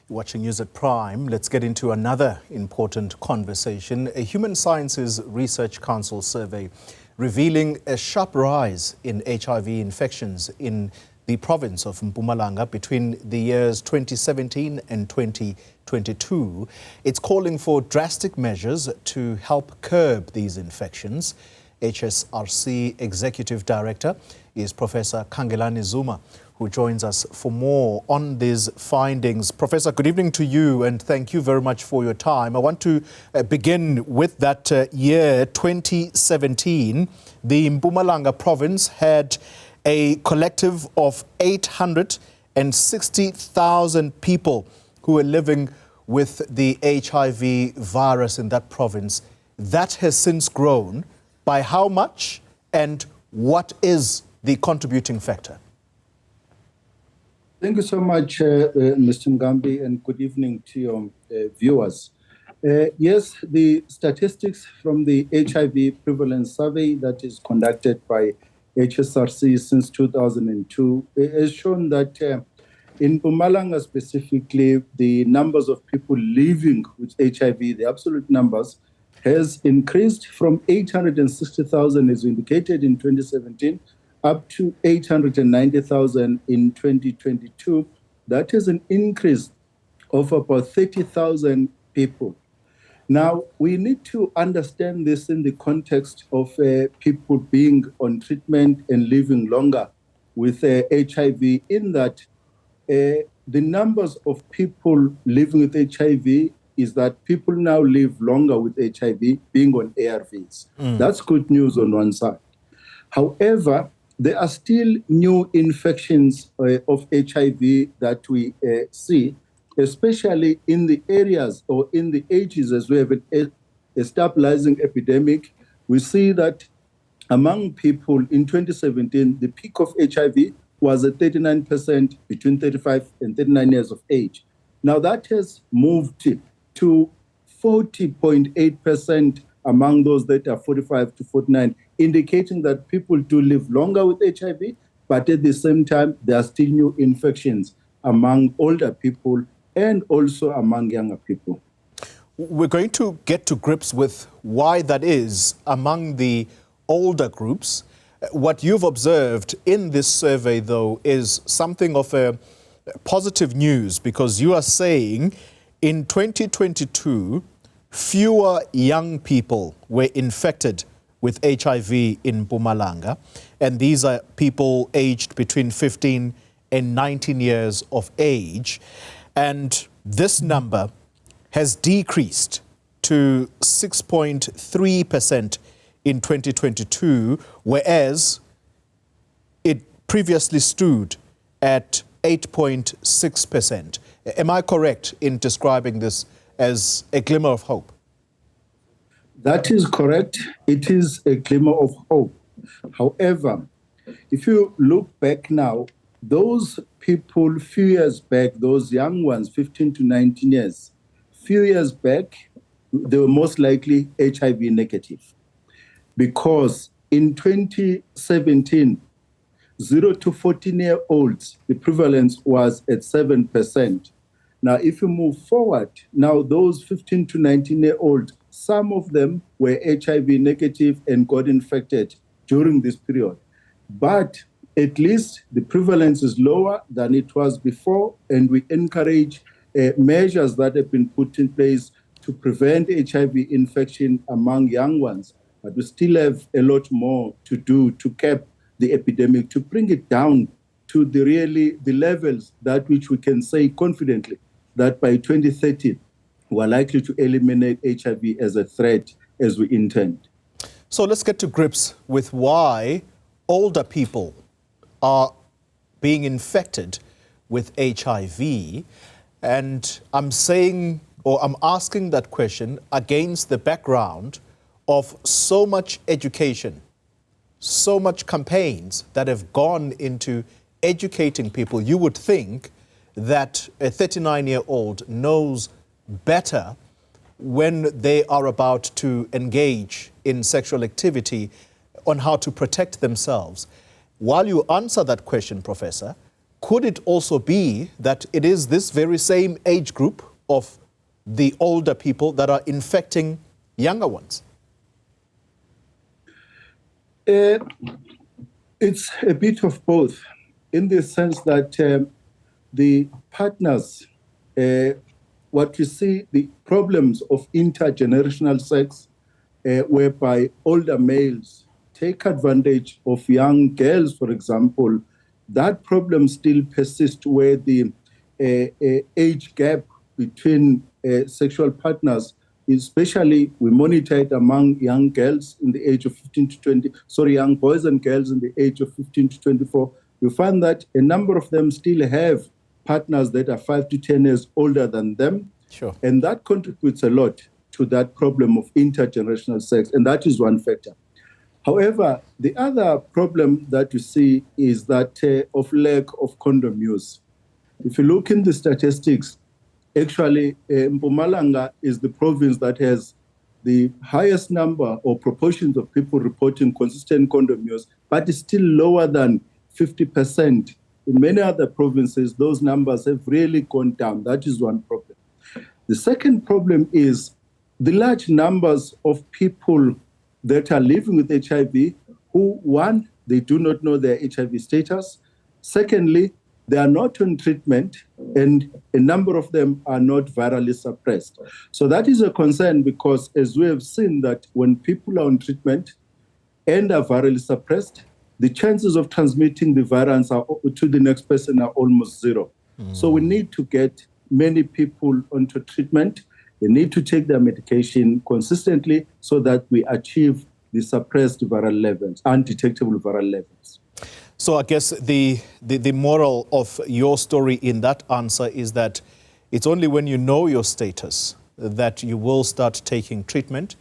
Watching News at Prime, let's get into another important conversation. A Human Sciences Research Council survey revealing a sharp rise in HIV infections in the province of Mpumalanga between the years 2017 and 2022. It's calling for drastic measures to help curb these infections. HSRC Executive Director is Professor Khangelani Zuma, who joins us for more on these findings. Professor, good evening to you and thank you very much for your time. I want to begin with that year 2017. The Mpumalanga province had a collective of 860,000 people who were living with the HIV virus in that province. That has since grown. By how much and what is the contributing factor? Thank you so much, Mr. Ngambi, and good evening to your viewers. Yes, the statistics from the HIV prevalence survey that is conducted by HSRC since 2002 has shown that in Mpumalanga specifically, the numbers of people living with HIV, the absolute numbers, has increased from 860,000 as indicated in 2017 up to 890,000 in 2022. That is an increase of about 30,000 people. Now, we need to understand this in the context of people being on treatment and living longer with HIV, in that the numbers of people living with HIV is that people now live longer with HIV being on ARVs. That's good news on one side. However, there are still new infections of HIV that we see, especially in the areas or in the ages as we have a stabilizing epidemic. We see that among people in 2017, the peak of HIV was at 39% between 35 and 39 years of age. Now that has moved to 40.8% among those that are 45 to 49, indicating that people do live longer with HIV, but at the same time, there are still new infections among older people and also among younger people. We're going to get to grips with why that is among the older groups. What you've observed in this survey, though, is something of a positive news, because you are saying in 2022, fewer young people were infected with HIV in Mpumalanga, and these are people aged between 15 and 19 years of age. And this number has decreased to 6.3% in 2022, whereas it previously stood at 8.6%. Am I correct in describing this as a glimmer of hope? That is correct. It is a glimmer of hope. However, if you look back now, those people few years back, those young ones, 15 to 19 years, few years back, they were most likely HIV negative. Because in 2017, 0 to 14-year-olds, the prevalence was at 7%. Now, if you move forward, now those 15 to 19-year-olds, some of them were HIV negative and got infected during this period. But at least the prevalence is lower than it was before, and we encourage measures that have been put in place to prevent HIV infection among young ones. But we still have a lot more to do to cap the epidemic, to bring it down to the levels that which we can say confidently that by 2030, we're likely to eliminate HIV as a threat as we intend. So let's get to grips with why older people are being infected with HIV. And I'm asking that question against the background of so much education, so much campaigns that have gone into educating people. You would think that a 39-year-old knows better when they are about to engage in sexual activity on how to protect themselves. While you answer that question, Professor, could it also be that it is this very same age group of the older people that are infecting younger ones? It's a bit of both, in the sense that the partners, what you see, the problems of intergenerational sex, whereby older males take advantage of young girls, for example, that problem still persists, where the age gap between sexual partners, especially we monitor it among young girls in the age of 15 to 20, young boys and girls in the age of 15 to 24, you find that a number of them still have partners that are 5 to 10 years older than them. Sure. And that contributes a lot to that problem of intergenerational sex, and that is one factor. However, the other problem that you see is that of lack of condom use. If you look in the statistics, actually, Mpumalanga is the province that has the highest number or proportions of people reporting consistent condom use, but it's still lower than 50%. In many other provinces, those numbers have really gone down. That is one problem. The second problem is the large numbers of people that are living with HIV who, one, they do not know their HIV status. Secondly, they are not on treatment, and a number of them are not virally suppressed. So that is a concern, because as we have seen that when people are on treatment and are virally suppressed, the chances of transmitting the virus to the next person are almost zero. So we need to get many people onto treatment. They need to take their medication consistently so that we achieve the suppressed viral levels, undetectable viral levels. So I guess the moral of your story in that answer is that it's only when you know your status that you will start taking treatment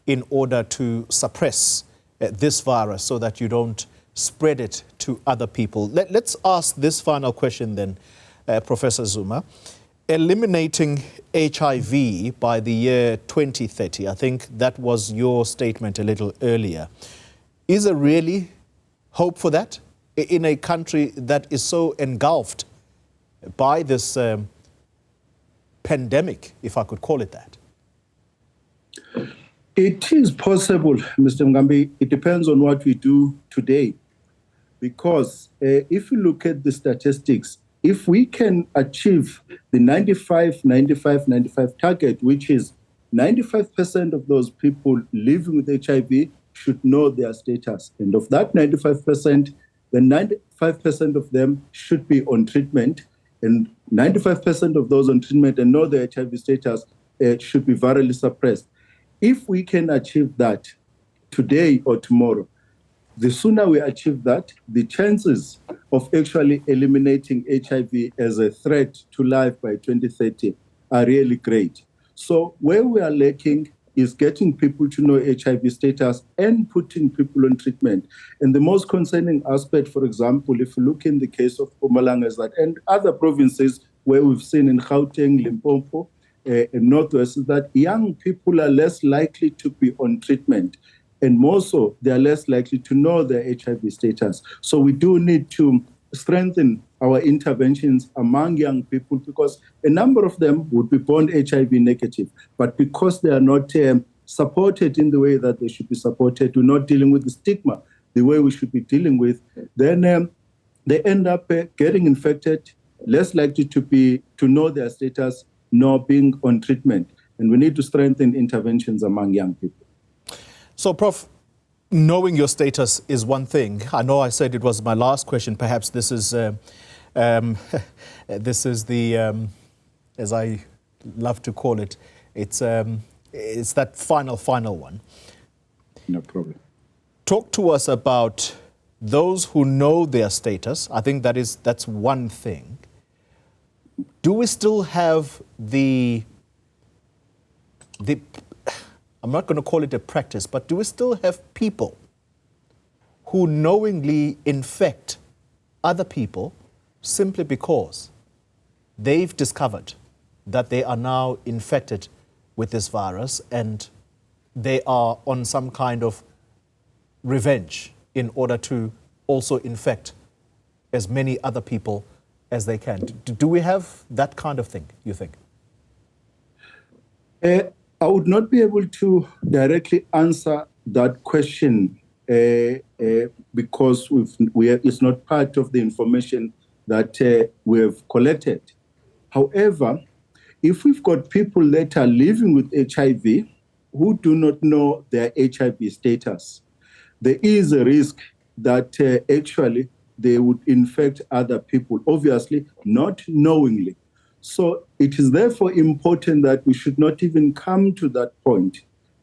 in order to suppress this virus so that you don't spread it to other people. Let's ask this final question then, Professor Zuma. Eliminating HIV by the year 2030, I think that was your statement a little earlier. Is there really hope for that in a country that is so engulfed by this pandemic, if I could call it that? It is possible, Mr. Ngambi. It depends on what we do today. Because if you look at the statistics, if we can achieve the 95-95-95 target, which is 95% of those people living with HIV should know their status. And of that 95%, then 95% of them should be on treatment. And 95% of those on treatment and know their HIV status should be virally suppressed. If we can achieve that today or tomorrow, the sooner we achieve that, the chances of actually eliminating HIV as a threat to life by 2030 are really great. So where we are lacking is getting people to know HIV status and putting people on treatment. And the most concerning aspect, for example, if you look in the case of Mpumalanga, is that, and other provinces where we've seen in Gauteng, Limpopo, and Northwest, is that young people are less likely to be on treatment. And more so, they are less likely to know their HIV status. So we do need to strengthen our interventions among young people, because a number of them would be born HIV negative. But because they are not supported in the way that they should be supported, we're not dealing with the stigma the way we should be dealing with, then they end up getting infected, less likely to know their status, nor being on treatment. And we need to strengthen interventions among young people. So, Prof, knowing your status is one thing. I know I said it was my last question. Perhaps this is the, as I love to call it, it's that final one. No problem. Talk to us about those who know their status. I think that's one thing. Do we still have I'm not going to call it a practice, but do we still have people who knowingly infect other people simply because they've discovered that they are now infected with this virus and they are on some kind of revenge in order to also infect as many other people as they can. Do we have that kind of thing, you think? I would not be able to directly answer that question because it's not part of the information that we have collected. However, if we've got people that are living with HIV who do not know their HIV status, there is a risk that actually they would infect other people, obviously not knowingly. So it is therefore important that we should not even come to that point.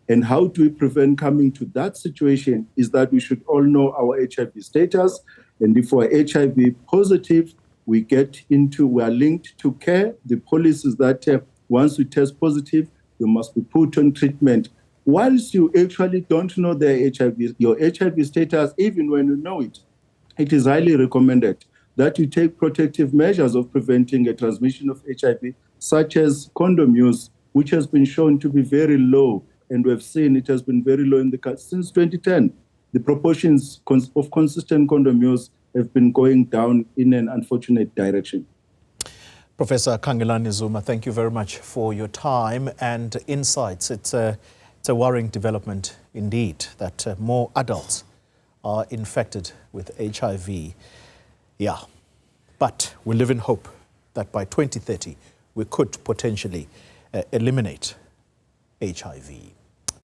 And how do we prevent coming to that situation is that we should all know our HIV status. And if we're HIV positive, we are linked to care. The policy is that once we test positive, you must be put on treatment. Whilst you actually don't know your HIV status, even when you know it, it is highly recommended that you take protective measures of preventing a transmission of HIV, such as condom use, which has been shown to be very low. And we've seen it has been very low since 2010. The proportions of consistent condom use have been going down in an unfortunate direction. Professor Khangelani Zuma, thank you very much for your time and insights. It's a worrying development indeed that more adults are infected with HIV. Yeah, but we live in hope that by 2030 we could potentially eliminate HIV.